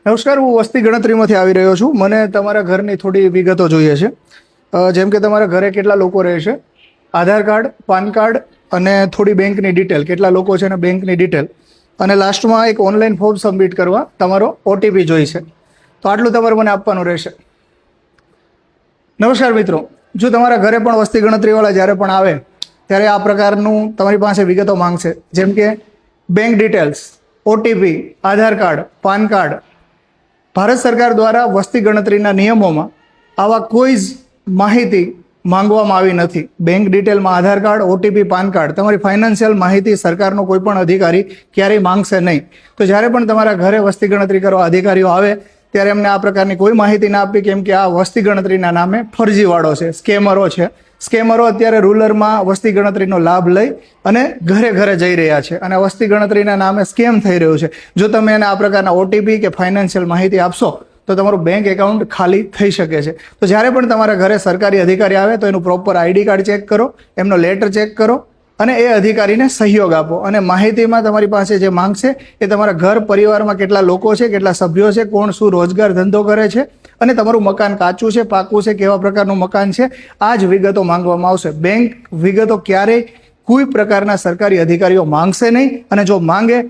નમસ્કાર, હું વસ્તી ગણતરીમાંથી આવી રહ્યો છું. મને તમારા ઘરની થોડી વિગતો જોઈએ છે. જેમ કે તમારા ઘરે કેટલા લોકો રહે છે, આધાર કાર્ડ, પાન કાર્ડ અને થોડી બેંકની ડિટેલ, કેટલા લોકો છે અને બેંકની ડિટેલ, અને લાસ્ટમાં એક ઓનલાઈન ફોર્મ સબમિટ કરવા તમારો ઓટીપી જોઈશે. તો આટલું તમારે મને આપવાનું રહેશે. નમસ્કાર મિત્રો, જો તમારા ઘરે પણ વસ્તી ગણતરીવાળા જ્યારે પણ આવે ત્યારે આ પ્રકારનું તમારી પાસે વિગતો માંગશે, જેમ કે બેંક ડિટેલ્સ, ઓટીપી, આધાર કાર્ડ, પાન કાર્ડ. ભારત સરકાર દ્વારા વસ્તી ગણતરીના નિયમોમાં આવા કોઈ જ માહિતી માંગવામાં આવી નથી. બેંક ડિટેલમાં આધાર કાર્ડ, ઓટીપી, પાન કાર્ડ, તમારી ફાઇનાન્શિયલ માહિતી સરકારનો કોઈ પણ અધિકારી ક્યારેય માંગશે નહીં. તો જ્યારે પણ તમારા ઘરે વસ્તી ગણતરી કરવા અધિકારીઓ આવે ત્યારે એમને આ પ્રકારની કોઈ માહિતી ના આપવી, કેમ કે આ વસ્તી ગણતરીના નામે ફરજીવાળો છે, સ્કેમરો છે. સ્કેમરો અત્યારે રૂરલમાં વસ્તી ગણતરીનો લાભ લઈ અને ઘરે ઘરે જઈ રહ્યા છે અને વસ્તી ગણતરીના નામે સ્કેમ થઈ રહ્યું છે. જો તમે એને આ પ્રકારના ઓટીપી કે ફાઇનાન્શિયલ માહિતી આપશો તો તમારું બેંક એકાઉન્ટ ખાલી થઈ શકે છે. તો જ્યારે પણ તમારા ઘરે સરકારી અધિકારી આવે તો એનું પ્રોપર આઈડી કાર્ડ ચેક કરો, એમનો લેટર ચેક કરો અને એ અધિકારીને સહયોગ આપો. અને માહિતીમાં તમારી પાસે જે માંગશે એ તમારા ઘર પરિવારમાં કેટલા લોકો છે, કેટલા સભ્યો છે, કોણ શું રોજગાર ધંધો કરે છે અને તમારું મકાન કાચું છે, પાકું છે, કેવા પ્રકારનું મકાન છે, આ જ વિગતો માંગવામાં આવશે. બેંક વિગતો ક્યારેય કોઈ પ્રકારના સરકારી અધિકારીઓ માંગશે નહીં, અને જો માંગે